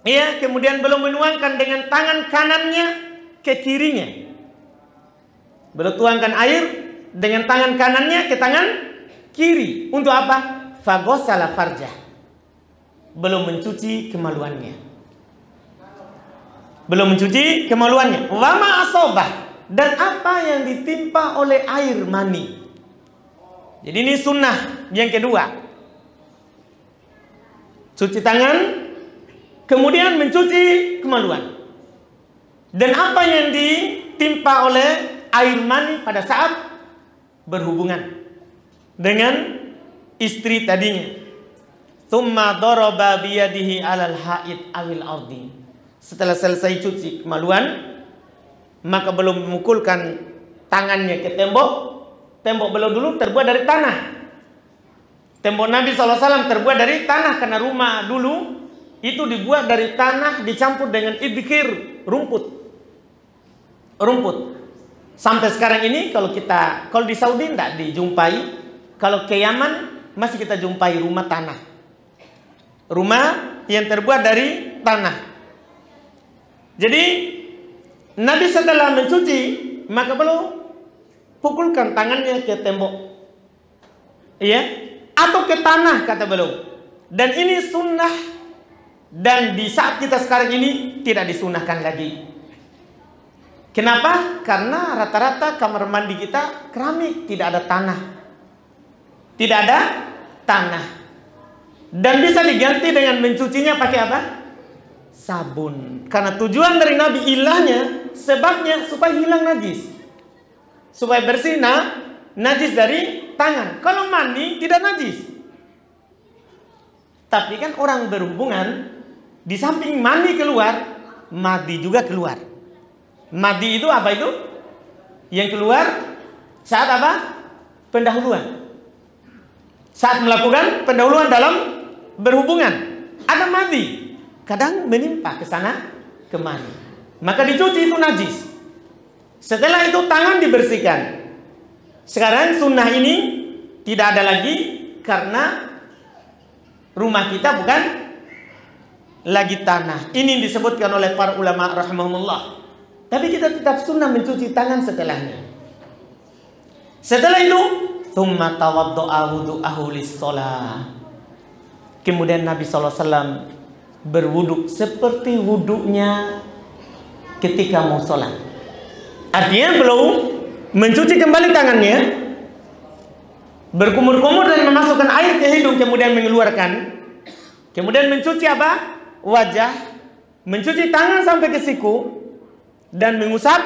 Iya, kemudian belum menuangkan dengan tangan kanannya ke kirinya. Belum tuangkan air dengan tangan kanannya ke tangan kiri. Untuk apa? Fagosala farjah. Belum mencuci kemaluannya. Belum mencuci kemaluannya. Wama asobah. Dan apa yang ditimpa oleh air mani. Jadi ini sunnah yang kedua. Cuci tangan, kemudian mencuci kemaluan. Dan apa yang ditimpa oleh air mani pada saat berhubungan dengan istri tadinya. Tsumma daraba biyadihi 'alal ha'id awil ardi. Setelah selesai cuci kemaluan, maka belum memukulkan tangannya ke tembok. Tembok belum dulu terbuat dari tanah. Tembok Nabi SAW terbuat dari tanah, karena rumah dulu itu dibuat dari tanah dicampur dengan idkhir, rumput. Sampai sekarang ini kalau di Saudi tidak dijumpai. Kalau ke Yaman masih kita jumpai rumah tanah. Rumah yang terbuat dari tanah. Jadi Nabi setelah mencuci, maka belum pukulkan tangannya ke tembok, iya, atau ke tanah, kata beliau. Dan ini sunnah, dan di saat kita sekarang ini tidak disunahkan lagi. Kenapa? Karena rata-rata kamar mandi kita keramik, tidak ada tanah, tidak ada tanah, dan bisa diganti dengan mencucinya pakai apa? Sabun. Karena tujuan dari Nabi ilahnya, sebabnya supaya hilang najis, supaya bersih najis dari tangan. Kalau mandi tidak najis. Tapi kan orang berhubungan, di samping mandi keluar, madi juga keluar. Madi itu apa itu? Yang keluar saat apa? Pendahuluan. Saat melakukan pendahuluan dalam berhubungan, ada madi. Kadang menimpa ke sana kemari, maka dicuci, itu najis. Setelah itu tangan dibersihkan. Sekarang sunnah ini tidak ada lagi, karena rumah kita bukan lagi tanah. Ini disebutkan oleh para ulama rahimahumullah. Tapi kita tetap sunnah mencuci tangan setelahnya. Setelah itu, tsumma tawaddo'a wudu'ahu lis-shalah. Kemudian Nabi SAW berwuduk seperti wuduknya ketika mau sholat. Artinya belum mencuci kembali tangannya, berkumur-kumur dan memasukkan air ke hidung, kemudian mengeluarkan, kemudian mencuci apa? Wajah, mencuci tangan sampai ke siku, dan mengusap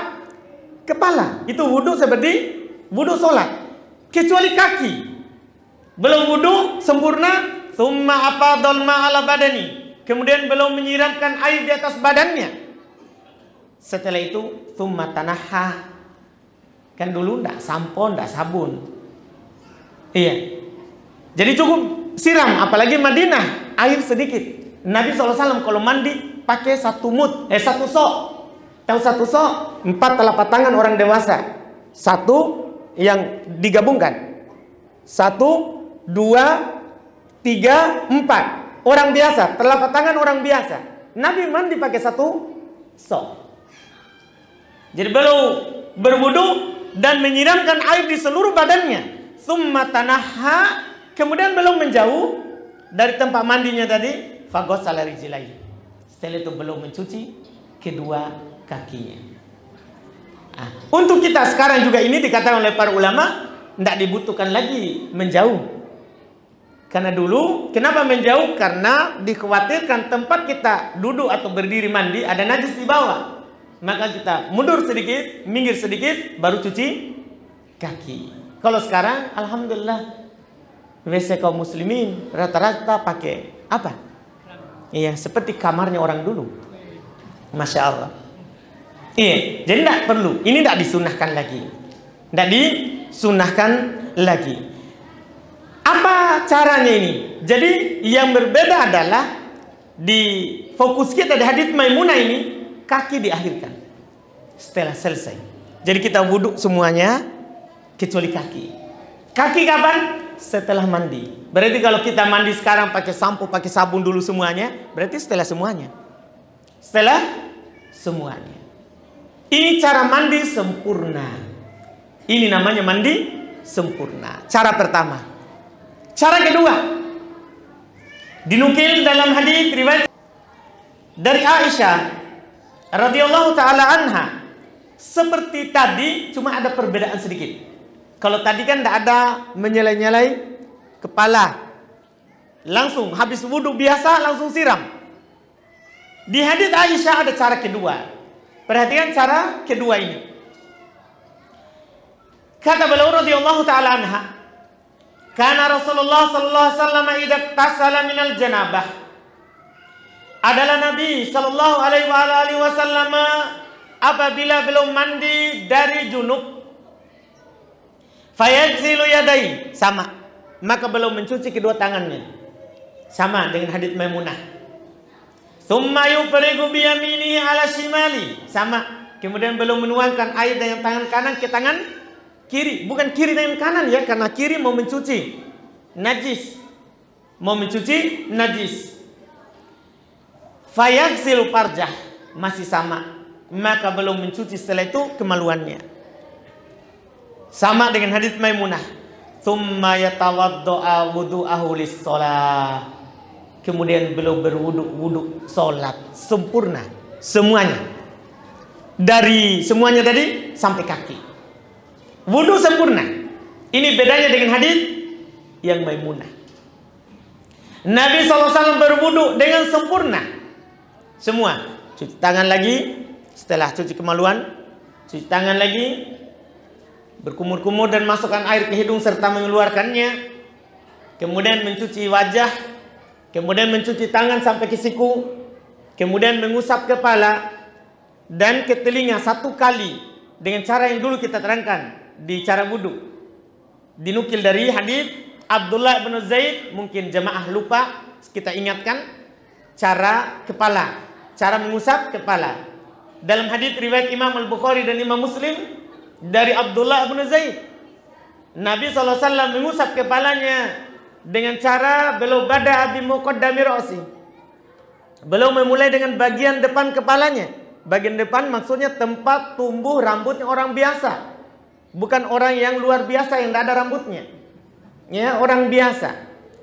kepala. Itu wuduk seperti wuduk sholat. Kecuali kaki, belum wuduk sempurna, tsumma afadal ma'ala badani, kemudian belum menyiramkan air di atas badannya. Setelah itu tsumma tanaha. Kan dulu enggak sampo, enggak sabun. Iya. Jadi cukup siram, apalagi Madinah, air sedikit. Nabi SAW kalau mandi pakai satu sok. Tahu satu sok? 4 telapak tangan orang dewasa. Satu yang digabungkan. 1, 2, 3, 4. Orang biasa, telapak tangan orang biasa. Nabi mandi pakai satu sok. Jadi baru berwudu dan menyiramkan air di seluruh badannya. Tsumma tanaha, kemudian belum menjauh dari tempat mandinya tadi, faghassala rijlaihi. Setelah itu belum mencuci kedua kakinya. Untuk kita sekarang juga ini dikatakan oleh para ulama, tidak dibutuhkan lagi menjauh. Karena dulu, kenapa menjauh? Karena dikhawatirkan tempat kita duduk atau berdiri mandi ada najis di bawah. Maka kita mundur sedikit, minggir sedikit, baru cuci kaki. Kalau sekarang, alhamdulillah, WC kaum muslimin rata-rata pakai apa? Iya, seperti kamarnya orang dulu. Masya Allah. Iya, jadi tidak perlu. Ini tidak disunahkan lagi. Tidak disunahkan lagi. Apa caranya ini? Jadi yang berbeda adalah di fokus kita di hadits Maimunah ini, kaki diakhirkan setelah selesai. Jadi kita wuduk semuanya kecuali kaki. Kaki kapan? Setelah mandi. Berarti kalau kita mandi sekarang pakai sampo, pakai sabun dulu semuanya, berarti setelah semuanya. Setelah semuanya. Ini cara mandi sempurna. Ini namanya mandi sempurna. Cara pertama. Cara kedua, dinukil dalam hadis riwayat dari Aisyah radhiyallahu taala anha. Seperti tadi, cuma ada perbedaan sedikit. Kalau tadi kan tidak ada menyelai-nyelai kepala, langsung habis wudhu biasa langsung siram. Di hadis Aisyah ada cara kedua. Perhatikan cara kedua ini. Kata beliau radhiyallahu taala anha, kana Rasulullah sallallahu alaihi wasallam idza tasala minal janabah. Adalah Nabi sallallahu alaihi wasallam apabila beliau mandi dari junub, fayaghsilu yadai, sama, maka beliau mencuci kedua tangannya. Sama dengan hadits Maimunah. Tsumma yufrigu bi yaminihi ala shimali, sama. Kemudian beliau menuangkan air dengan tangan kanan ke tangan kiri, bukan kiri dengan kanan ya, karena kiri mau mencuci najis. Mau mencuci najis. Fayaghsilu farjah, masih sama. Maka belum mencuci setelah itu kemaluannya. Sama dengan hadits Maimunah. Tsumma yatawaddo'a wudu'ahu lis-shalah. Kemudian beliau berwudu salat sempurna semuanya. Dari semuanya tadi sampai kaki. Wudu sempurna. Ini bedanya dengan hadis yang Maimunah. Nabi SAW berwudu dengan sempurna. Semua. Cuci tangan lagi. Setelah cuci kemaluan, cuci tangan lagi. Berkumur-kumur dan masukkan air ke hidung serta mengeluarkannya. Kemudian mencuci wajah. Kemudian mencuci tangan sampai ke siku. Kemudian mengusap kepala dan ke telinga 1 kali. Dengan cara yang dulu kita terangkan di cara wudu. Dinukil dari hadis Abdullah bin Zaid. Mungkin jemaah lupa, kita ingatkan. Cara kepala, cara mengusap kepala. Dalam hadis riwayat Imam Al-Bukhari dan Imam Muslim dari Abdullah bin Zaid, Nabi SAW mengusap kepalanya dengan cara beliau bada bi muqaddami ra'si. Beliau memulai dengan bagian depan kepalanya. Bagian depan maksudnya tempat tumbuh rambutnya orang biasa. Bukan orang yang luar biasa yang tidak ada rambutnya. Ya, orang biasa.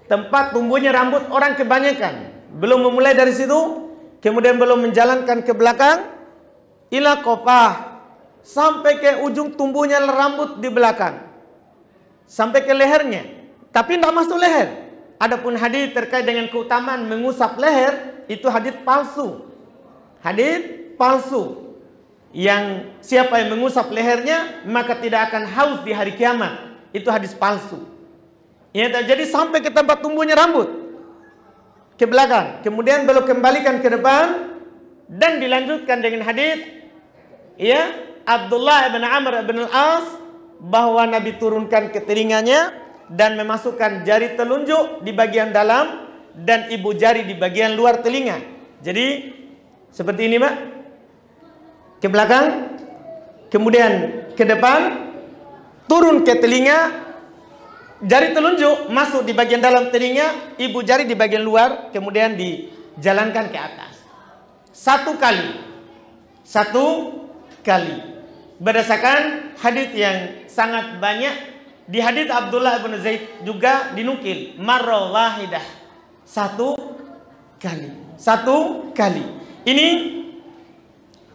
Tempat tumbuhnya rambut orang kebanyakan. Belum memulai dari situ, kemudian belum menjalankan ke belakang ila qafah, sampai ke ujung tumbuhnya rambut di belakang. Sampai ke lehernya. Tapi tidak masuk leher. Adapun hadis terkait dengan keutamaan mengusap leher, itu hadis palsu. Hadis palsu. Yang siapa yang mengusap lehernya, maka tidak akan haus di hari kiamat. Itu hadis palsu. Ya, jadi sampai ke tempat tumbuhnya rambut. Ke belakang. Kemudian belum kembalikan ke depan. Dan dilanjutkan dengan hadis ya, Abdullah bin Amr bin Al-As, bahwa Nabi turunkan ke telinganya dan memasukkan jari telunjuk di bagian dalam dan ibu jari di bagian luar telinga. Jadi seperti ini, Pak. Ke belakang, kemudian ke depan, turun ke telinga, jari telunjuk masuk di bagian dalam telinga, ibu jari di bagian luar, kemudian dijalankan ke atas. 1 kali. 1 kali. Berdasarkan hadis yang sangat banyak. Di hadis Abdullah bin Zaid juga dinukil marra wahidah, 1 kali. 1 kali. Ini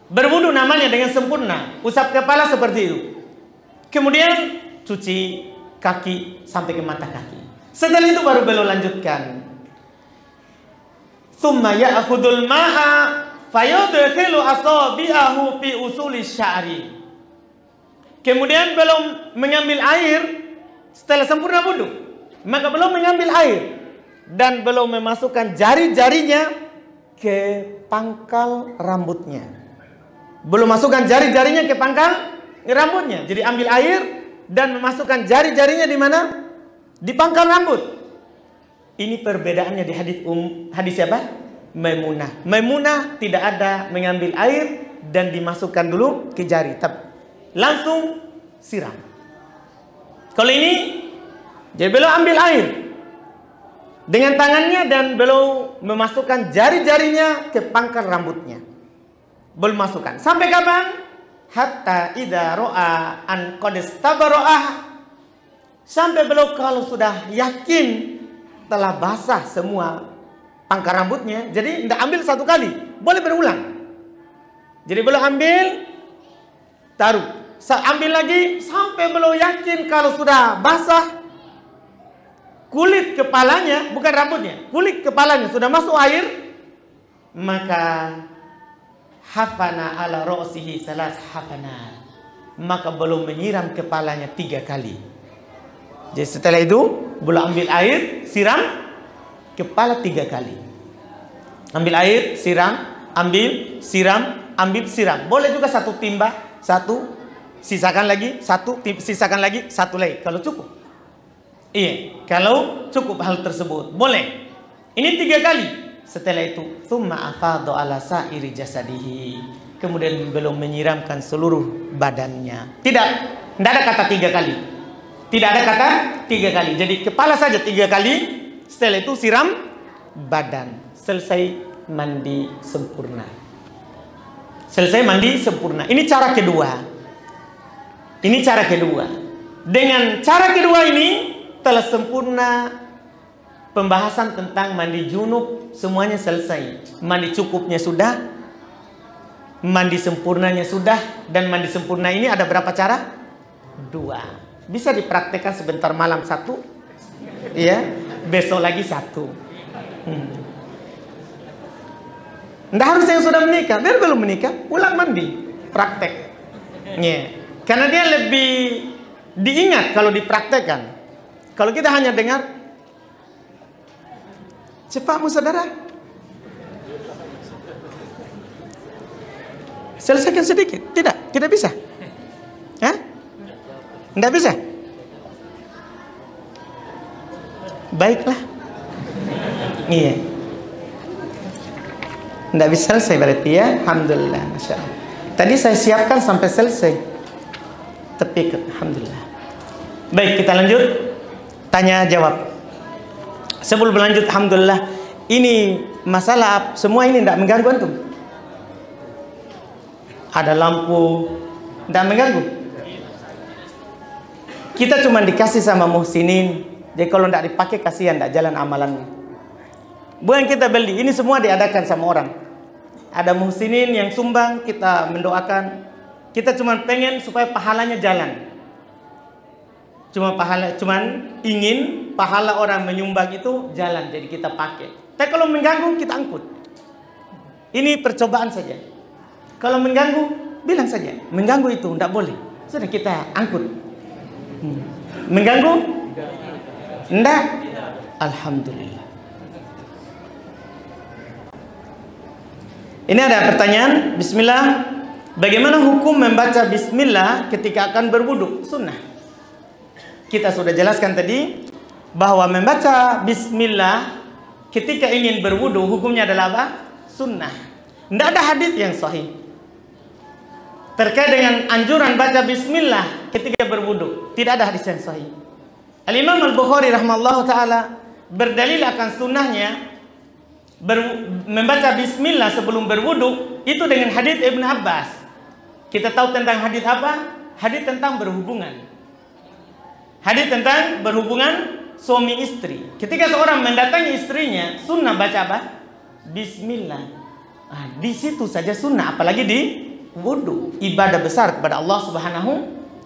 berwudu namanya dengan sempurna. Usap kepala seperti itu. Kemudian cuci kaki sampai ke mata kaki. Setelah itu baru beliau lanjutkan. Tsumma ya'khudul ma'a fayudkhilu asabi'ahu fi usuli sya'ri. Kemudian belum mengambil air setelah sempurna wudu, maka belum mengambil air dan belum memasukkan jari-jarinya ke pangkal rambutnya. Belum masukkan jari-jarinya ke pangkal rambutnya. Jadi ambil air dan memasukkan jari-jarinya di mana? Di pangkal rambut. Ini perbedaannya di hadis siapa? Maimunah. Maimunah tidak ada mengambil air dan dimasukkan dulu ke jari, tapi langsung siram. Kalau ini, jadi beliau ambil air dengan tangannya dan beliau memasukkan jari-jarinya ke pangkal rambutnya. belum masukkan. Sampai kapan? Hatta idza ra'a an qad istabara'ah. Sampai beliau kalau sudah yakin telah basah semua pangkar rambutnya, jadi tidak ambil satu kali, boleh berulang. Jadi beliau ambil, taruh, ambil lagi sampai beliau yakin kalau sudah basah kulit kepalanya, bukan rambutnya, kulit kepalanya sudah masuk air, maka hafana ala ra'sihi salas hafana, maka beliau menyiram kepalanya 3 kali. Jadi setelah itu beliau ambil air, siram kepala 3 kali. Ambil air, siram, ambil, siram, ambil, siram. Boleh juga satu timba, satu, sisakan lagi, satu, sisakan lagi, satu lagi. Kalau cukup. Iya, kalau cukup hal tersebut. Boleh. Ini 3 kali. Setelah itu, thumma afadha ala sa'iri jasadihi. Kemudian belum menyiramkan seluruh badannya. Tidak ada kata 3 kali. Tidak ada kata 3 kali. Jadi kepala saja 3 kali. Setelah itu siram badan. Selesai mandi sempurna. Selesai mandi sempurna. Ini cara kedua. Ini cara kedua. Dengan cara kedua ini telah sempurna pembahasan tentang mandi junub. Semuanya selesai. Mandi cukupnya sudah, mandi sempurnanya sudah. Dan mandi sempurna ini ada berapa cara? 2. Bisa dipraktekkan sebentar malam 1, ya, besok lagi 1. Nggak harus yang sudah menikah, biar belum menikah, ulang mandi, praktek. Yeah. Karena dia lebih diingat kalau dipraktekkan. Kalau kita hanya dengar, cepatmu saudara, selesaikan sedikit, tidak bisa. Hah? Nggak bisa? Baiklah. Iya. Nggak bisa selesai berarti ya. Alhamdulillah, Masya Allah. Tadi saya siapkan sampai selesai, tapi alhamdulillah. Baik, kita lanjut. Tanya jawab. Sebelum berlanjut, alhamdulillah. Ini masalah semua ini tidak mengganggu antum. Ada lampu, tidak mengganggu. Kita cuma dikasih sama muhsinin. Jadi kalau tidak dipakai kasihan, tidak jalan amalannya. Bukan kita beli, ini semua diadakan sama orang. Ada muhsinin yang sumbang, kita mendoakan. Kita cuma pengen supaya pahalanya jalan. Cuman ingin pahala orang menyumbang itu jalan, jadi kita pakai. Tapi kalau mengganggu, kita angkut. Ini percobaan saja. Kalau mengganggu, bilang saja. Mengganggu itu tidak boleh. Sudah kita angkut. Mengganggu? Enggak? Alhamdulillah. Ini ada pertanyaan. Bismillah. Bagaimana hukum membaca bismillah ketika akan berwudu? Sunnah. Kita sudah jelaskan tadi bahwa membaca bismillah ketika ingin berwudu hukumnya adalah apa? Sunnah. Tidak ada hadis yang sahih terkait dengan anjuran baca bismillah ketika berwudu. Tidak ada hadis yang sahih. Al-Imam Al-Bukhari rahimahullah ta'ala berdalil akan sunnahnya membaca bismillah sebelum berwudu itu dengan hadis Ibn Abbas. Kita tahu tentang hadis apa? Hadis tentang berhubungan. Hadis tentang berhubungan suami istri. Ketika seorang mendatangi istrinya, sunnah baca apa? Bismillah. Di situ saja sunnah, apalagi di wudu, ibadah besar kepada Allah Subhanahu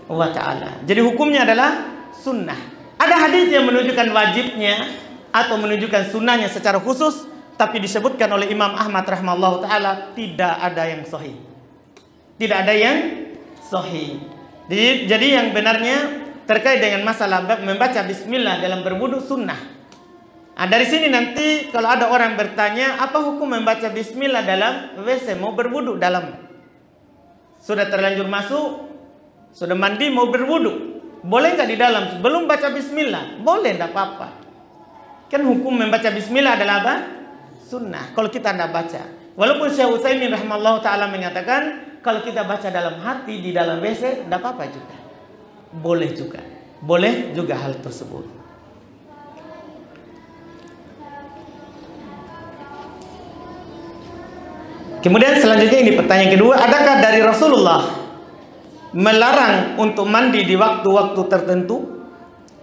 wa ta'ala. Jadi hukumnya adalah sunnah. Ada hadis yang menunjukkan wajibnya atau menunjukkan sunnahnya secara khusus, tapi disebutkan oleh Imam Ahmad rahimahullah ta'ala tidak ada yang sahih. Tidak ada yang sahih. Jadi yang benarnya terkait dengan masalah membaca bismillah dalam berwudu sunnah. Dari sini nanti kalau ada orang bertanya, apa hukum membaca bismillah dalam WC, mau berwudu dalam, sudah terlanjur masuk, sudah mandi mau berwudu, boleh nggak di dalam sebelum baca bismillah? Boleh, tidak apa-apa. Kan hukum membaca bismillah adalah apa? Sunnah. Kalau kita tidak baca, walaupun Syekh Utsaimin rahimahullah ta'ala mengatakan kalau kita baca dalam hati di dalam WC tidak apa-apa juga. Boleh juga. Boleh juga hal tersebut. Kemudian selanjutnya ini pertanyaan kedua, adakah dari Rasulullah melarang untuk mandi di waktu-waktu tertentu?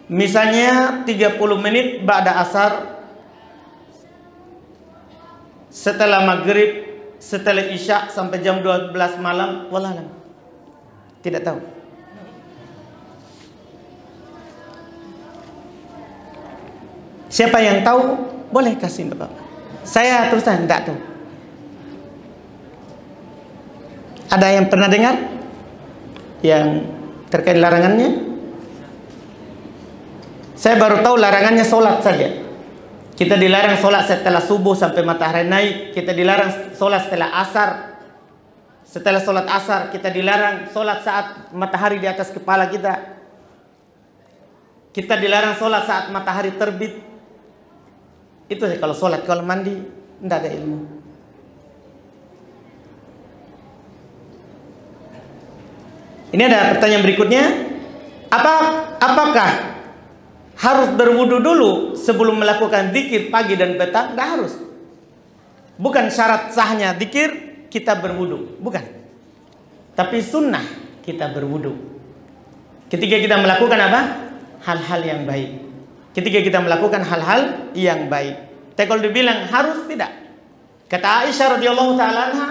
Misalnya 30 menit ba'da asar, setelah maghrib, setelah isya sampai jam 12 malam. Wallahualam, tidak tahu. Siapa yang tahu boleh kasih Bapak. Saya terusan tidak tahu. Ada yang pernah dengar yang terkait larangannya? Saya baru tahu larangannya sholat saja. Kita dilarang sholat setelah subuh sampai matahari naik. Kita dilarang sholat setelah asar. Setelah sholat asar kita dilarang sholat saat matahari di atas kepala kita. Kita dilarang sholat saat matahari terbit. Itu sih kalau sholat. Kalau mandi tidak ada ilmu. Ini ada pertanyaan berikutnya. Apakah harus berwudu dulu sebelum melakukan zikir pagi dan petang? Tidak harus. Bukan syarat sahnya zikir kita berwudu, bukan. Tapi sunnah kita berwudu ketika kita melakukan apa? Hal-hal yang baik. Ketika kita melakukan hal-hal yang baik. Tapi kalau dibilang harus, tidak. Kata Aisyah radhiyallahu taala anha,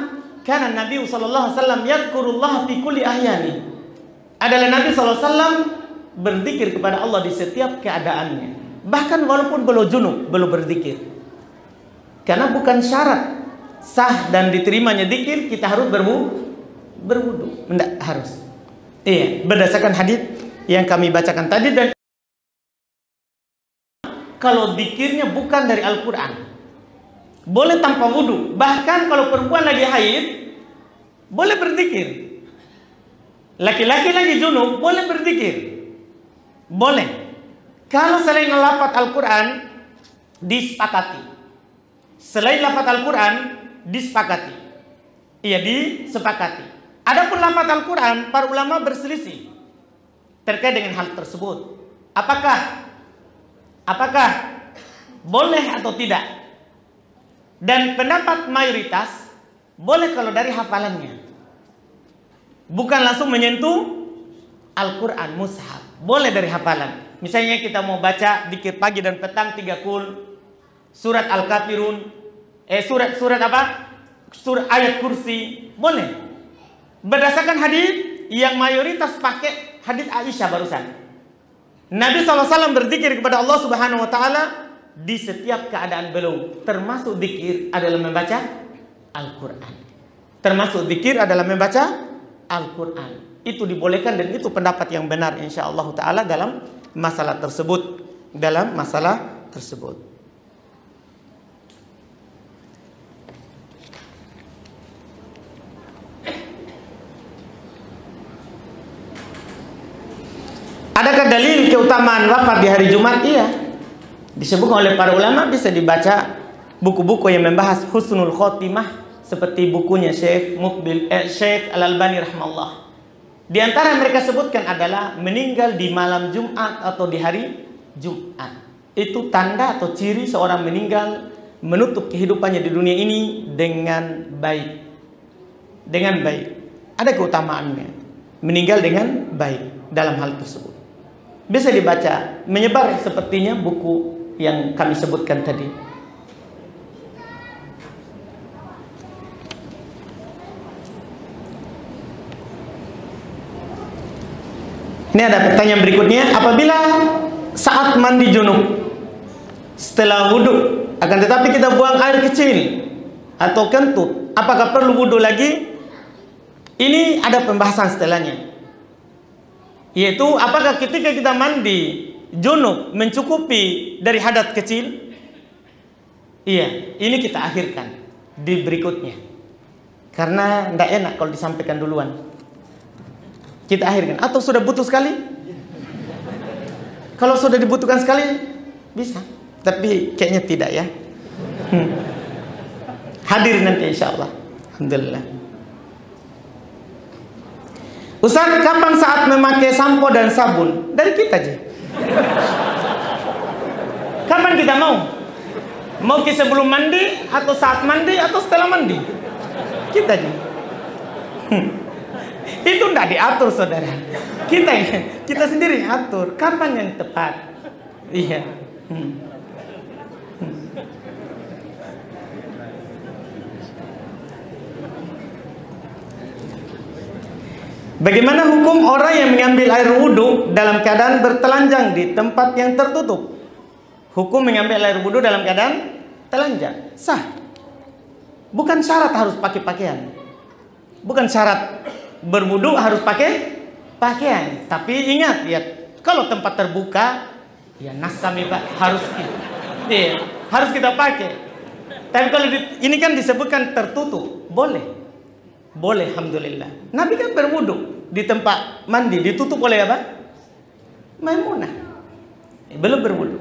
kana Nabi sallallahu alaihi wasallam yadhkurullah fi kulli ahyani. Adalah Nabi sallallahu alaihi wasallam berzikir kepada Allah di setiap keadaannya. Bahkan walaupun belum junub, belum berzikir. Karena bukan syarat sah dan diterimanya zikir kita harus berwudu. Tidak harus. Iya, berdasarkan hadis yang kami bacakan tadi. Dan kalau zikirnya bukan dari Al-Quran, boleh tanpa wudu. Bahkan kalau perempuan lagi haid, boleh berzikir. Laki-laki lagi junub, boleh berzikir. Boleh. Kalau selain lafaz Al-Quran, disepakati. Selain lafaz Al-Quran, disepakati. Iya, disepakati. Adapun lafaz Al-Quran, para ulama berselisih terkait dengan hal tersebut. Apakah boleh atau tidak? Dan pendapat mayoritas boleh kalau dari hafalannya, bukan langsung menyentuh Al-Quran mushaf. Boleh dari hafalan. Misalnya kita mau baca zikir pagi dan petang 3 kul, surat Al-Kafirun, surat apa? Surat ayat kursi, boleh. Berdasarkan hadis yang mayoritas pakai hadis Aisyah barusan. Nabi SAW berzikir kepada Allah Subhanahu Wa Taala di setiap keadaan beliau. Termasuk zikir adalah membaca Al-Quran. Termasuk zikir adalah membaca Al-Quran. Itu dibolehkan dan itu pendapat yang benar insyaallah taala dalam masalah tersebut. Adakah dalil keutamaan wafat di hari Jumat? Iya. Disebutkan oleh para ulama, bisa dibaca buku-buku yang membahas husnul khotimah seperti bukunya Syekh Al-Albani rahimahullah. Di antara yang mereka sebutkan adalah meninggal di malam Jumat atau di hari Jumat. Itu tanda atau ciri seorang meninggal menutup kehidupannya di dunia ini dengan baik. Dengan baik. Ada keutamaannya. Meninggal dengan baik dalam hal tersebut. Bisa dibaca, menyebar sepertinya buku yang kami sebutkan tadi. Ini ada pertanyaan berikutnya. Apabila saat mandi junub setelah wudhu, akan tetapi kita buang air kecil atau kentut, apakah perlu wudhu lagi? Ini ada pembahasan setelahnya, yaitu apakah ketika kita mandi junub mencukupi dari hadas kecil? Iya, ini kita akhirkan di berikutnya, karena tidak enak kalau disampaikan duluan. Kita akhirkan. Atau sudah butuh sekali? Kalau sudah dibutuhkan sekali bisa, tapi kayaknya tidak ya. Hadir nanti insyaallah. Alhamdulillah. Ustaz, kapan saat memakai sampo dan sabun? Dari kita aja. Kapan kita mau? Mau sebelum mandi atau saat mandi atau setelah mandi? Kita aja. Itu tidak diatur, saudara. Kita sendiri yang atur. Kapan yang tepat? Iya. Bagaimana hukum orang yang mengambil air wudhu dalam keadaan bertelanjang di tempat yang tertutup? Hukum mengambil air wudhu dalam keadaan telanjang sah. Bukan syarat harus pakai pakaian. Bukan syarat berwudhu harus pakai pakaian. Tapi ingat ya, kalau tempat terbuka, ya nasami Pak, harus kita pakai. Tapi kalau ini kan disebutkan tertutup, boleh. Boleh, alhamdulillah. Nabi kan berwudu di tempat mandi, ditutup oleh apa? Maimunah. Belum berwudu.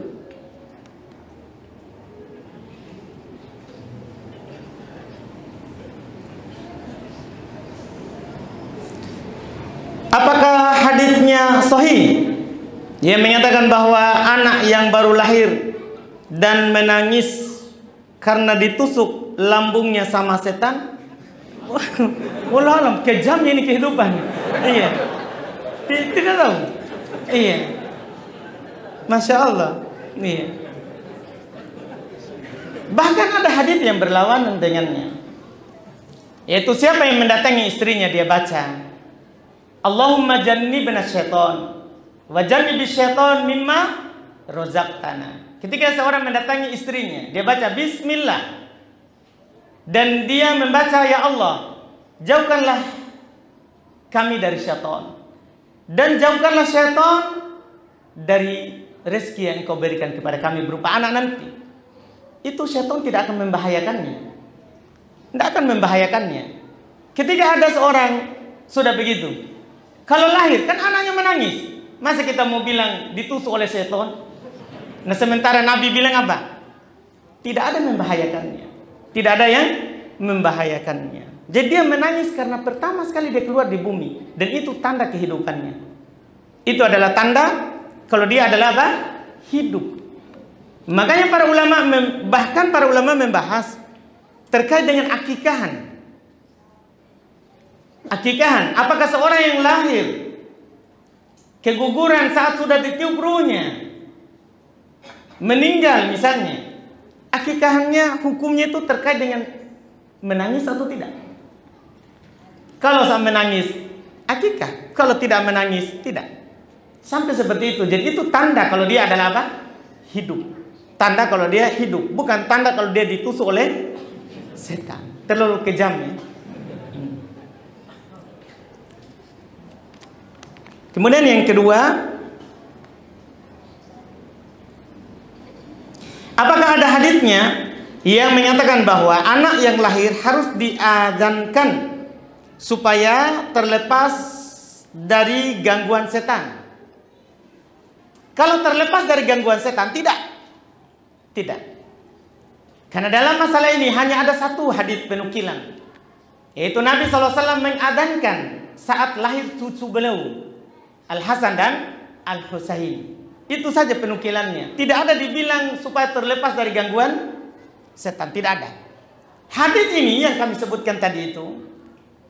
Apakah hadisnya sahih yang menyatakan bahwa anak yang baru lahir dan menangis karena ditusuk lambungnya sama setan? Wallah alam, kejamnya ini kehidupan. Iya. Tidak tahu. Iya. Masya Allah. Iya. Bahkan ada hadis yang berlawanan dengannya. Yaitu siapa yang mendatangi istrinya, dia baca Allahumma jannibna syaitan wa jannibi syaitan mimma rozaqtana. Ketika seorang mendatangi istrinya, dia baca bismillah. Dan dia membaca, ya Allah, jauhkanlah kami dari syaitan. Dan jauhkanlah syaitan dari rezeki yang Engkau berikan kepada kami berupa anak nanti. Itu syaitan tidak akan membahayakannya. Tidak akan membahayakannya. Ketika ada seorang sudah begitu, kalau lahir, kan anaknya menangis. Masa kita mau bilang ditusuk oleh syaitan? Nah sementara Nabi bilang apa? Tidak ada membahayakannya. Tidak ada yang membahayakannya. Jadi dia menangis karena pertama sekali dia keluar di bumi. Dan itu tanda kehidupannya. Itu adalah tanda kalau dia adalah apa? Hidup. Makanya para ulama, bahkan para ulama membahas terkait dengan akikahan. Akikahan, apakah seorang yang lahir keguguran saat sudah ditiup ruhnya, meninggal misalnya, akikahannya hukumnya itu terkait dengan menangis atau tidak? Kalau saat menangis, akikah. Kalau tidak menangis, tidak. Sampai seperti itu. Jadi itu tanda kalau dia adalah apa? Hidup. Tanda kalau dia hidup. Bukan tanda kalau dia ditusuk oleh setan. Terlalu kejam ya. Kemudian yang kedua, apakah ada hadisnya yang menyatakan bahwa anak yang lahir harus diadzankan supaya terlepas dari gangguan setan? Kalau terlepas dari gangguan setan, tidak. Tidak. Karena dalam masalah ini hanya ada satu hadis penukilan, yaitu Nabi SAW mengadhankan saat lahir cucu beliau, Al-Hasan dan Al-Husain. Itu saja penukilannya. Tidak ada dibilang supaya terlepas dari gangguan setan. Tidak ada. Hadis ini yang kami sebutkan tadi itu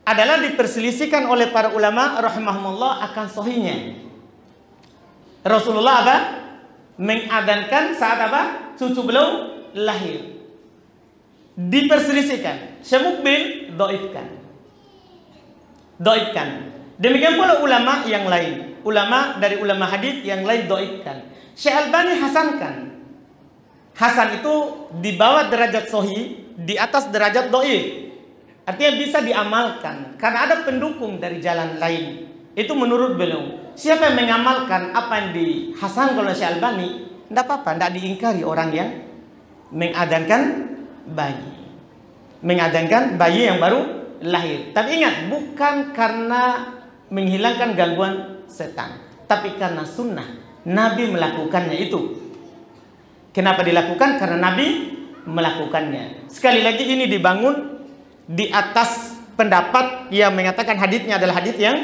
adalah diperselisihkan oleh para ulama rahimahumullah akan sahihnya. Rasulullah apa? Mengadhankan saat apa? Cucu beliau lahir. Diperselisihkan. Syekh Mukbil dhaifkan. Dhaifkan. Demikian pula ulama yang lain. Ulama dari ulama hadis yang lain dhaifkan. Syekh Albani hasankan. Hasan itu di bawah derajat sahih, di atas derajat dhaif. Artinya bisa diamalkan karena ada pendukung dari jalan lain. Itu menurut beliau. Siapa yang mengamalkan apa yang dihasankan oleh Syekh Albani, tidak apa-apa, tidak diingkari orang yang mengadhankan bayi. Mengadhankan bayi yang baru lahir. Tapi ingat, bukan karena menghilangkan gangguan setan, tapi karena sunnah Nabi melakukannya itu. Kenapa dilakukan? Karena Nabi melakukannya. Sekali lagi ini dibangun di atas pendapat yang mengatakan hadisnya adalah hadis yang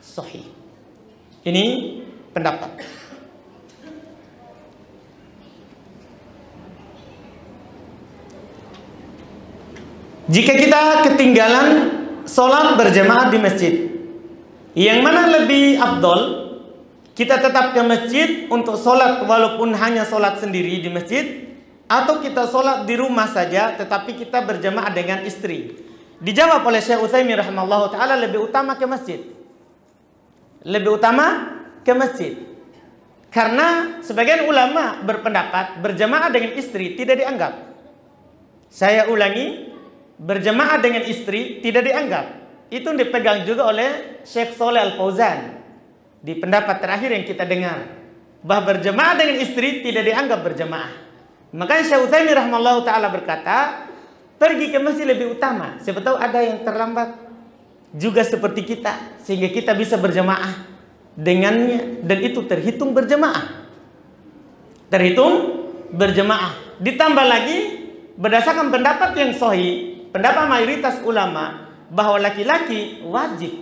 sahih. Ini pendapat. Jika kita ketinggalan sholat berjamaah di masjid, yang mana lebih afdol? Kita tetap ke masjid untuk sholat walaupun hanya sholat sendiri di masjid, atau kita sholat di rumah saja tetapi kita berjamaah dengan istri? Dijawab oleh Syekh Utsaimin rahimahullah ta'ala, lebih utama ke masjid. Lebih utama ke masjid. Karena sebagian ulama berpendapat berjamaah dengan istri tidak dianggap. Saya ulangi, berjamaah dengan istri tidak dianggap. Itu dipegang juga oleh Syekh Shalih Al-Fauzan di pendapat terakhir yang kita dengar, bahwa berjamaah dengan istri tidak dianggap berjamaah. Makanya Syekh Utsaimin rahimahullah ta'ala berkata, pergi ke masjid lebih utama. Siapa tahu ada yang terlambat juga seperti kita, sehingga kita bisa berjamaah dengannya, dan itu terhitung berjamaah. Terhitung berjamaah. Ditambah lagi berdasarkan pendapat yang sahih, pendapat mayoritas ulama, bahwa laki-laki wajib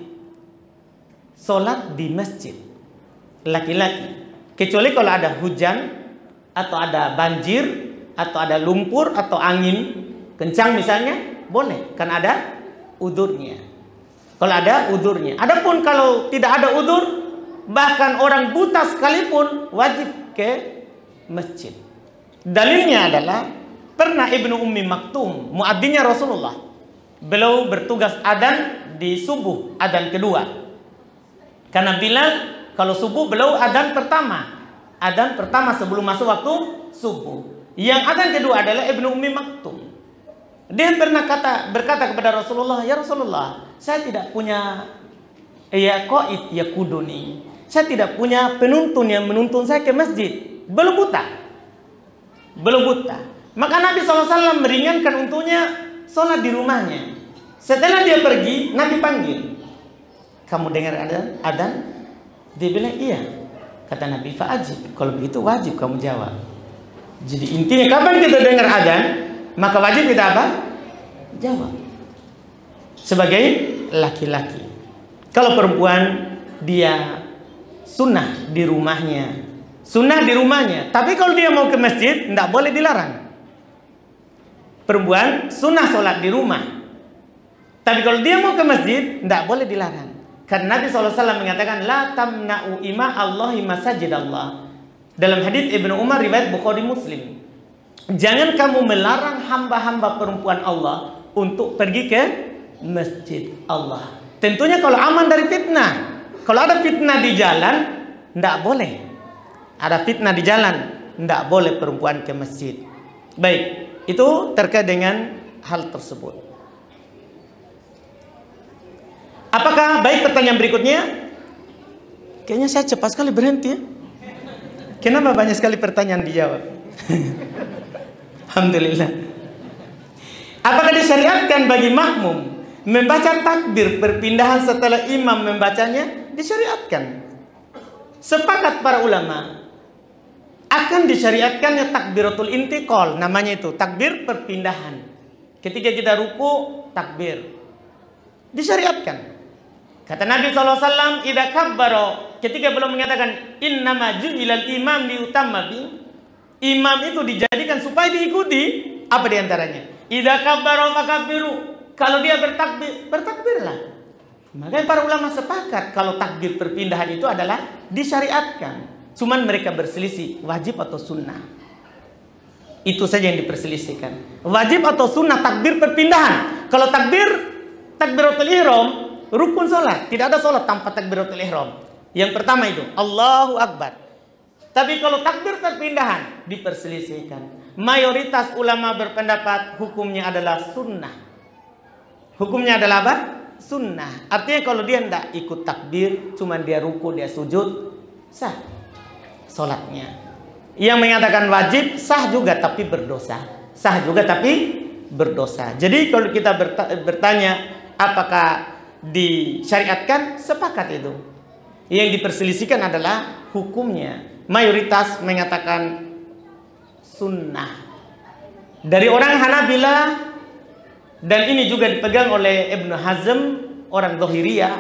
sholat di masjid. Laki-laki, kecuali kalau ada hujan, atau ada banjir, atau ada lumpur, atau angin kencang misalnya, boleh, kan ada udurnya. Kalau ada udurnya. Adapun kalau tidak ada udur, bahkan orang buta sekalipun wajib ke masjid. Dalilnya adalah pernah Ibnu Ummi Maktum, muadzinnya Rasulullah, beliau bertugas adzan di subuh, adzan kedua. Karena bilang kalau subuh beliau adzan pertama. Adzan pertama sebelum masuk waktu subuh. Yang adzan kedua adalah Ibnu Ummi Maktum. Dia pernah berkata kepada Rasulullah, "Ya Rasulullah, saya tidak punya qaid yaquduni. Saya tidak punya penuntun yang menuntun saya ke masjid. Belum buta." Belum buta. Maka Nabi SAW meringankan untuknya sholat di rumahnya. Setelah dia pergi, Nabi panggil, "Kamu dengar adzan?" Dia bilang, "Iya." Kata Nabi, "Fa'ajib." Kalau begitu wajib kamu jawab. Jadi intinya kapan kita dengar adzan, maka wajib kita apa? Jawab. Sebagai laki-laki. Kalau perempuan, dia sunnah di rumahnya. Sunnah di rumahnya. Tapi kalau dia mau ke masjid, tidak boleh dilarang. Perempuan sunnah sholat di rumah. Tapi kalau dia mau ke masjid, tidak boleh dilarang. Karena Nabi SAW mengatakan, "La tamna'u ima Allahi masajid Allah." Dalam hadits Ibnu Umar riwayat Bukhari Muslim, jangan kamu melarang hamba-hamba perempuan Allah untuk pergi ke masjid Allah. Tentunya kalau aman dari fitnah. Kalau ada fitnah di jalan, tidak boleh. Ada fitnah di jalan, tidak boleh perempuan ke masjid. Baik, itu terkait dengan hal tersebut. Apakah baik pertanyaan berikutnya? Kayaknya saya cepat sekali berhenti ya. Kenapa banyak sekali pertanyaan dijawab? Alhamdulillah. Apakah disyariatkan bagi makmum membaca takbir perpindahan setelah imam membacanya? Disyariatkan. Sepakat para ulama akan disyariatkannya takbiratul intiqal, namanya itu takbir perpindahan. Ketika kita ruku, takbir. Disyariatkan. Kata Nabi SAW, "Idza kabbara," ketika belum mengatakan innama ju'ilal imam liutamma bi, imam itu dijadikan supaya diikuti. Apa diantaranya? Idza kabbara fakabbiru, kalau dia bertakbir, bertakbirlah. Makanya para ulama sepakat kalau takbir perpindahan itu adalah disyariatkan. Cuman mereka berselisih wajib atau sunnah. Itu saja yang diperselisihkan. Wajib atau sunnah takbir perpindahan. Kalau takbiratul ihram, rukun sholat. Tidak ada sholat tanpa takbiratul ihram. Yang pertama itu Allahu Akbar. Tapi kalau takbir perpindahan diperselisihkan. Mayoritas ulama berpendapat hukumnya adalah sunnah. Hukumnya adalah apa? Sunnah. Artinya kalau dia tidak ikut takbir, cuman dia ruku, dia sujud, sah sholatnya. Yang mengatakan wajib sah juga tapi berdosa. Sah juga tapi berdosa. Jadi kalau kita bertanya apakah disyariatkan, sepakat itu. Yang diperselisihkan adalah hukumnya. Mayoritas mengatakan sunnah. Dari orang Hanabilah, dan ini juga dipegang oleh Ibnu Hazm, orang Zahiriyah,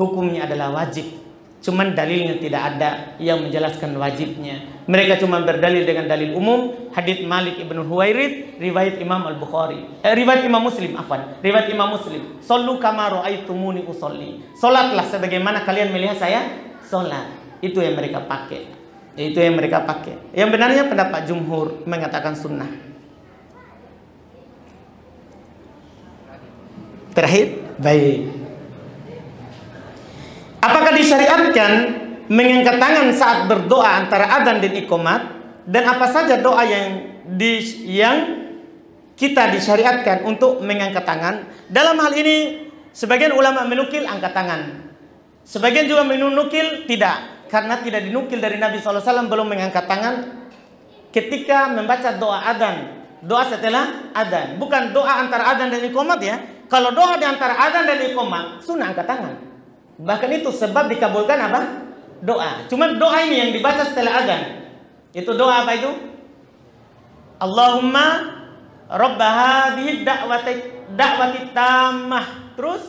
hukumnya adalah wajib. Cuman dalilnya tidak ada yang menjelaskan wajibnya. Mereka cuma berdalil dengan dalil umum, hadits Malik ibn Huwairid, riwayat Imam Al-Bukhari, riwayat Imam Muslim, riwayat Imam Muslim. Sallu kama ra'aitumuni usolli. Salatlah sebagaimana kalian melihat saya salat. Itu yang mereka pakai. Itu yang mereka pakai. Yang benarnya pendapat jumhur mengatakan sunnah. Terakhir, baik. Apakah disyariatkan mengangkat tangan saat berdoa antara adzan dan iqamat? Dan apa saja doa yang kita disyariatkan untuk mengangkat tangan? Dalam hal ini sebagian ulama menukil angkat tangan, sebagian juga menukil tidak, karena tidak dinukil dari Nabi SAW belum mengangkat tangan ketika membaca doa adzan, doa setelah adzan, bukan doa antara adzan dan iqamat ya. Kalau doa di antara adzan dan iqamat sunnah angkat tangan. Bahkan itu sebab dikabulkan apa? Doa. Cuma doa ini yang dibaca setelah adzan. Itu doa apa itu? Allahumma rabb hadhihi da'wati tammah. Terus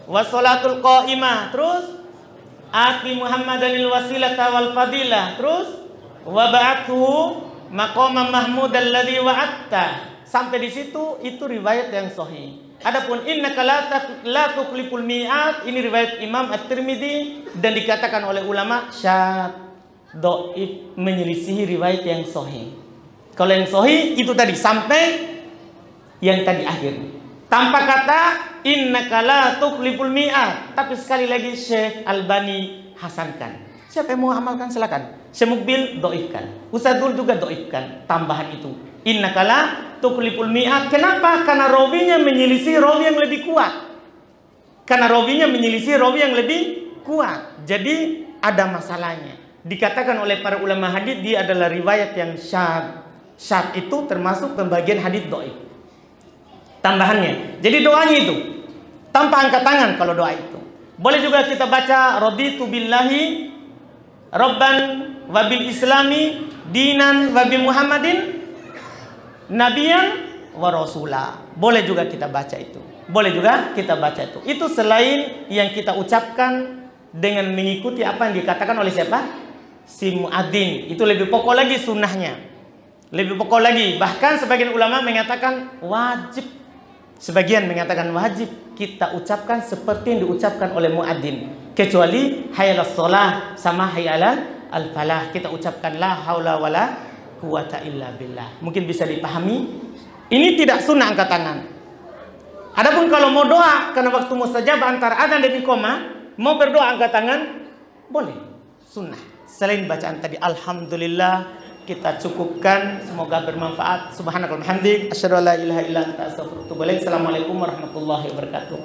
wassalatul qa'imah. Terus ati Muhammadanil wasilata wal fadilah. Terus wa ba'athu maqaman mahmudan alladzi wa'atta. Sampai di situ itu riwayat yang sahih. Adapun innaka la tukhliful mi'ad, ini riwayat Imam At-Tirmidzi dan dikatakan oleh ulama syadz, dhaif, menyelisihi riwayat yang sahih. Kalau yang sahih itu tadi sampai yang tadi akhir. Tanpa kata innaka la tukhliful mi'ad, tapi sekali lagi Syekh Albani hasankan. Siapa yang mau amalkan silakan. Syekh Mukbil dhaifkan. Ustadzul juga dhaifkan tambahan itu. Innaka la tukhliful mi'ad. Kenapa? Karena rawinya menyelisih rawi yang lebih kuat. Karena rawinya menyelisih rawi yang lebih kuat. Jadi ada masalahnya. Dikatakan oleh para ulama hadis dia adalah riwayat yang syadz. Syadz itu termasuk pembagian hadis dhaif. Tambahannya. Jadi doanya itu tanpa angkat tangan kalau doa itu. Boleh juga kita baca raditu billahi rabban wa bil islami dinan wa bi Muhammadin nabiyan wa rasula. Boleh juga kita baca itu. Boleh juga kita baca itu. Itu selain yang kita ucapkan dengan mengikuti apa yang dikatakan oleh siapa? Si muadzin. Itu lebih pokok lagi sunnahnya. Lebih pokok lagi. Bahkan sebagian ulama mengatakan wajib. Sebagian mengatakan wajib kita ucapkan seperti yang diucapkan oleh muadzin. Kecuali hayyalas shalah sama hayyalal al falah. Kita ucapkan la haula wala quwata illa billah. Mungkin bisa dipahami. Ini tidak sunnah angkat tangan. Adapun kalau mau doa karena waktu mustajab antara adzan dan iqamah, mau berdoa angkat tangan, boleh. Sunnah. Selain bacaan tadi alhamdulillah kita cukupkan, semoga bermanfaat. Subhanakallahumma hamdik, asyhadu an la ilaha illa anta astaghfiruka wa atubu ilaik. Assalamualaikum warahmatullahi wabarakatuh.